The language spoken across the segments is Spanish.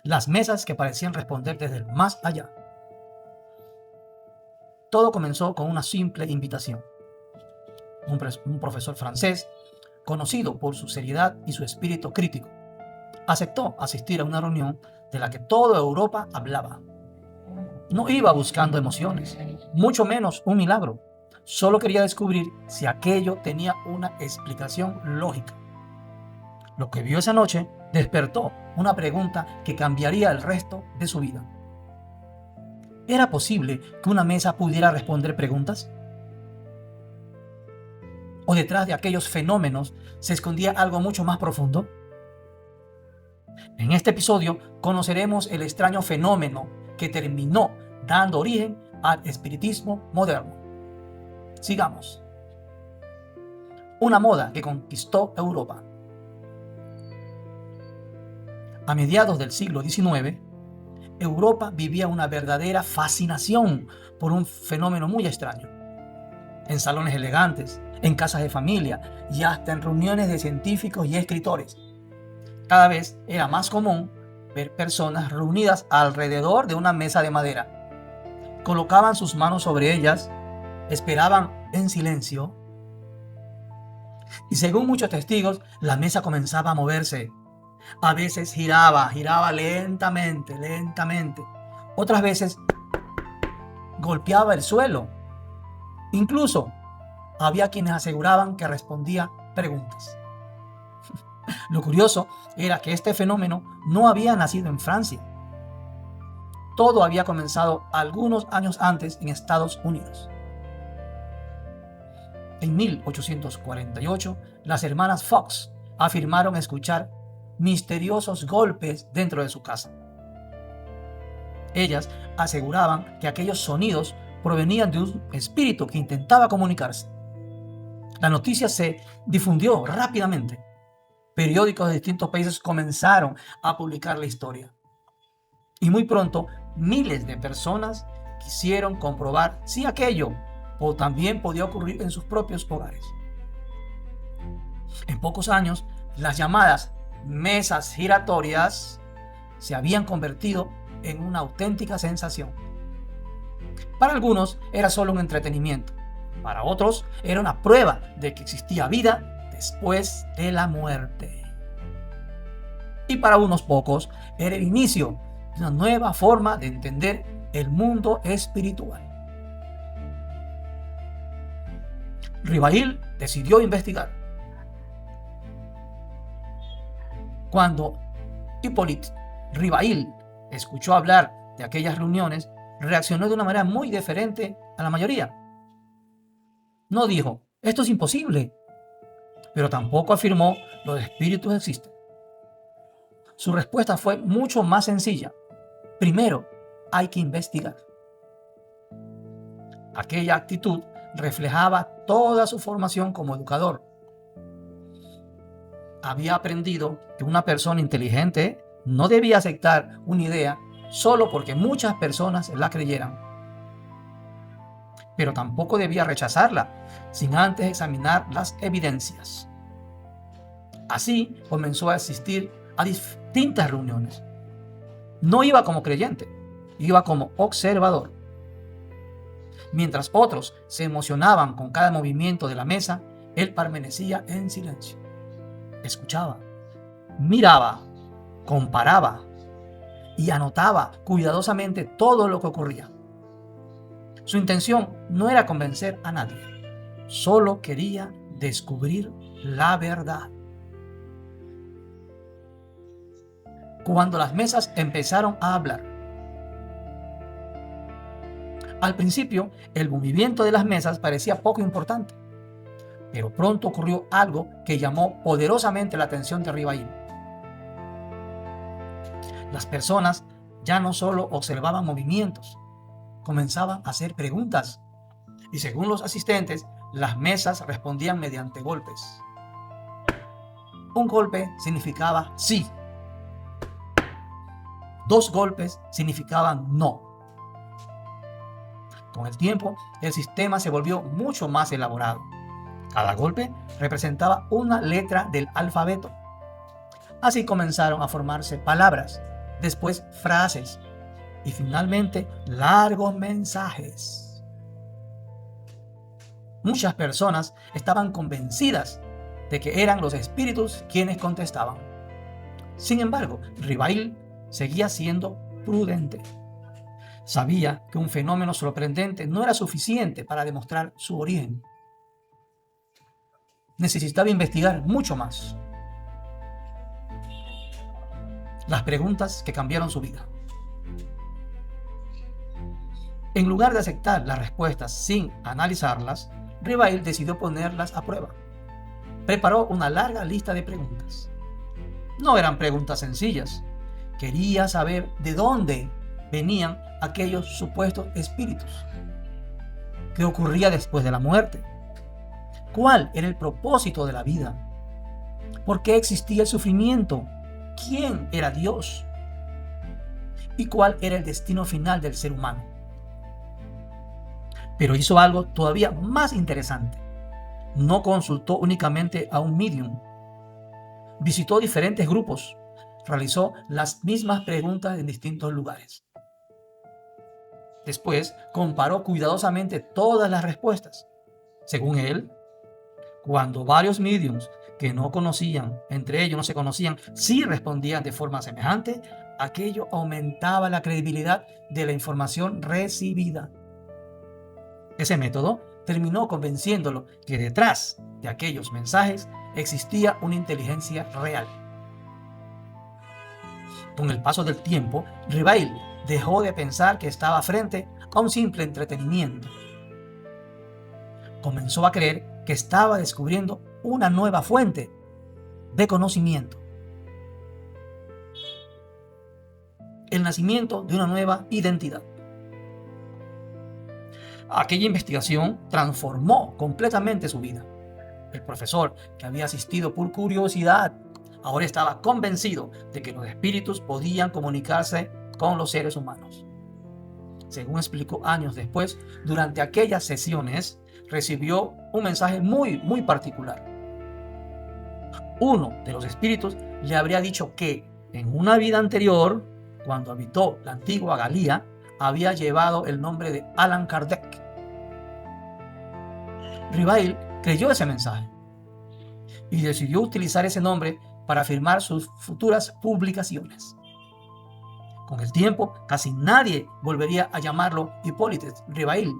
las mesas que parecían responder desde el más allá. Todo comenzó con una simple invitación. Un profesor francés, conocido por su seriedad y su espíritu crítico, aceptó asistir a una reunión de la que toda Europa hablaba. No iba buscando emociones, mucho menos un milagro. Solo quería descubrir si aquello tenía una explicación lógica. Lo que vio esa noche despertó una pregunta que cambiaría el resto de su vida. ¿Era posible que una mesa pudiera responder preguntas? ¿O detrás de aquellos fenómenos se escondía algo mucho más profundo? En este episodio conoceremos el extraño fenómeno que terminó dando origen al espiritismo moderno. Sigamos. Una moda que conquistó Europa. A mediados del siglo XIX, Europa vivía una verdadera fascinación por un fenómeno muy extraño. En salones elegantes, en casas de familia y hasta en reuniones de científicos y escritores, cada vez era más común ver personas reunidas alrededor de una mesa de madera. Colocaban sus manos sobre ellas, esperaban en silencio y, según muchos testigos, la mesa comenzaba a moverse. A veces giraba lentamente. Otras veces golpeaba el suelo. Incluso había quienes aseguraban que respondía preguntas. Lo curioso era que este fenómeno no había nacido en Francia. Todo había comenzado algunos años antes en Estados Unidos. En 1848, las hermanas Fox afirmaron escuchar misteriosos golpes dentro de su casa. Ellas aseguraban que aquellos sonidos provenían de un espíritu que intentaba comunicarse. La noticia se difundió rápidamente. Periódicos de distintos países comenzaron a publicar la historia. Y muy pronto, miles de personas quisieron comprobar si aquello o también podía ocurrir en sus propios hogares. En pocos años, las llamadas mesas giratorias se habían convertido en una auténtica sensación. Para algunos era solo un entretenimiento, para otros era una prueba de que existía vida después de la muerte. Y para unos pocos era el inicio de una nueva forma de entender el mundo espiritual. Rivail decidió investigar. Cuando Hippolyte Rivail escuchó hablar de aquellas reuniones, reaccionó de una manera muy diferente a la mayoría. No dijo, esto es imposible, pero tampoco afirmó, los espíritus existen. Su respuesta fue mucho más sencilla. Primero, hay que investigar. Aquella actitud reflejaba toda su formación como educador. Había aprendido que una persona inteligente no debía aceptar una idea solo porque muchas personas la creyeran. Pero tampoco debía rechazarla sin antes examinar las evidencias. Así comenzó a asistir a distintas reuniones. No iba como creyente, iba como observador. Mientras otros se emocionaban con cada movimiento de la mesa, él permanecía en silencio. Escuchaba, miraba, comparaba y anotaba cuidadosamente todo lo que ocurría. Su intención no era convencer a nadie, solo quería descubrir la verdad. Cuando las mesas empezaron a hablar. Al principio, el movimiento de las mesas parecía poco importante, pero pronto ocurrió algo que llamó poderosamente la atención de Rivail. Las personas ya no solo observaban movimientos, comenzaban a hacer preguntas, y según los asistentes, las mesas respondían mediante golpes. Un golpe significaba sí. 2 golpes significaban no. Con el tiempo, el sistema se volvió mucho más elaborado. Cada golpe representaba una letra del alfabeto. Así comenzaron a formarse palabras, después frases y finalmente largos mensajes. Muchas personas estaban convencidas de que eran los espíritus quienes contestaban. Sin embargo, Rivail seguía siendo prudente. Sabía que un fenómeno sorprendente no era suficiente para demostrar su origen. Necesitaba investigar mucho más. Las preguntas que cambiaron su vida. En lugar de aceptar las respuestas sin analizarlas, Rivail decidió ponerlas a prueba. Preparó una larga lista de preguntas. No eran preguntas sencillas. Quería saber de dónde venían aquellos supuestos espíritus. ¿Qué ocurría después de la muerte? ¿Cuál era el propósito de la vida? ¿Por qué existía el sufrimiento? ¿Quién era Dios? ¿Y cuál era el destino final del ser humano? Pero hizo algo todavía más interesante. No consultó únicamente a un medium. Visitó diferentes grupos. Realizó las mismas preguntas en distintos lugares. Después comparó cuidadosamente todas las respuestas. Según él, cuando varios mediums que no conocían, entre ellos no se conocían, sí respondían de forma semejante, aquello aumentaba la credibilidad de la información recibida. Ese método terminó convenciéndolo que detrás de aquellos mensajes existía una inteligencia real. Con el paso del tiempo, Rivail dejó de pensar que estaba frente a un simple entretenimiento. Comenzó a creer que estaba descubriendo una nueva fuente de conocimiento. El nacimiento de una nueva identidad. Aquella investigación transformó completamente su vida. El profesor, que había asistido por curiosidad, ahora estaba convencido de que los espíritus podían comunicarse con los seres humanos. Según explicó años después, durante aquellas sesiones recibió un mensaje muy particular. Uno de los espíritus le habría dicho que en una vida anterior, cuando habitó la antigua Galía, había llevado el nombre de Allan Kardec. Rivail creyó ese mensaje y decidió utilizar ese nombre para firmar sus futuras publicaciones. Con el tiempo, casi nadie volvería a llamarlo Hippolyte Rivail.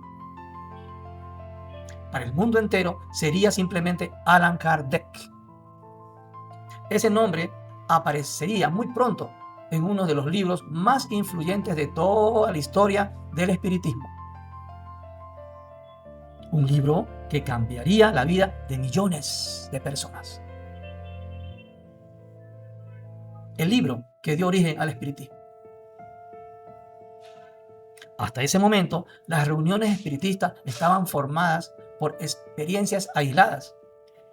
Para el mundo entero sería simplemente Allan Kardec. Ese nombre aparecería muy pronto en uno de los libros más influyentes de toda la historia del espiritismo. Un libro que cambiaría la vida de millones de personas. El libro que dio origen al espiritismo. Hasta ese momento, las reuniones espiritistas estaban formadas por experiencias aisladas.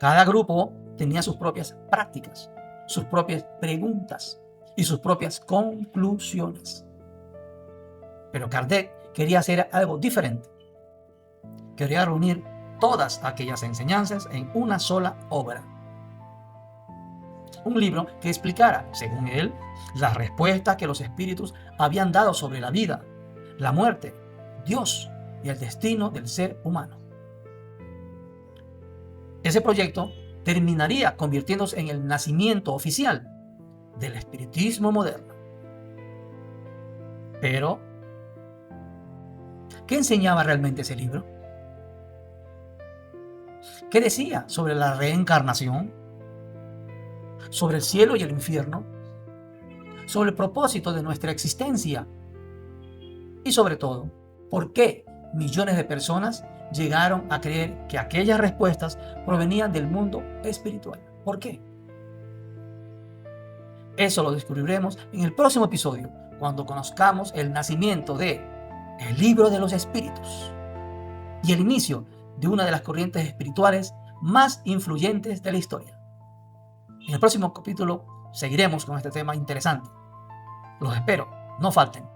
Cada grupo tenía sus propias prácticas, sus propias preguntas y sus propias conclusiones. Pero Kardec quería hacer algo diferente. Quería reunir todas aquellas enseñanzas en una sola obra. Un libro que explicara, según él, las respuestas que los espíritus habían dado sobre la vida, la muerte, Dios y el destino del ser humano. Ese proyecto terminaría convirtiéndose en el nacimiento oficial del espiritismo moderno. Pero, ¿qué enseñaba realmente ese libro? ¿Qué decía sobre la reencarnación? ¿Sobre el cielo y el infierno? ¿Sobre el propósito de nuestra existencia? Y sobre todo, ¿por qué millones de personas llegaron a creer que aquellas respuestas provenían del mundo espiritual? ¿Por qué? Eso lo descubriremos en el próximo episodio, cuando conozcamos el nacimiento de el libro de los espíritus y el inicio de una de las corrientes espirituales más influyentes de la historia. En el próximo capítulo seguiremos con este tema interesante. Los espero, no falten.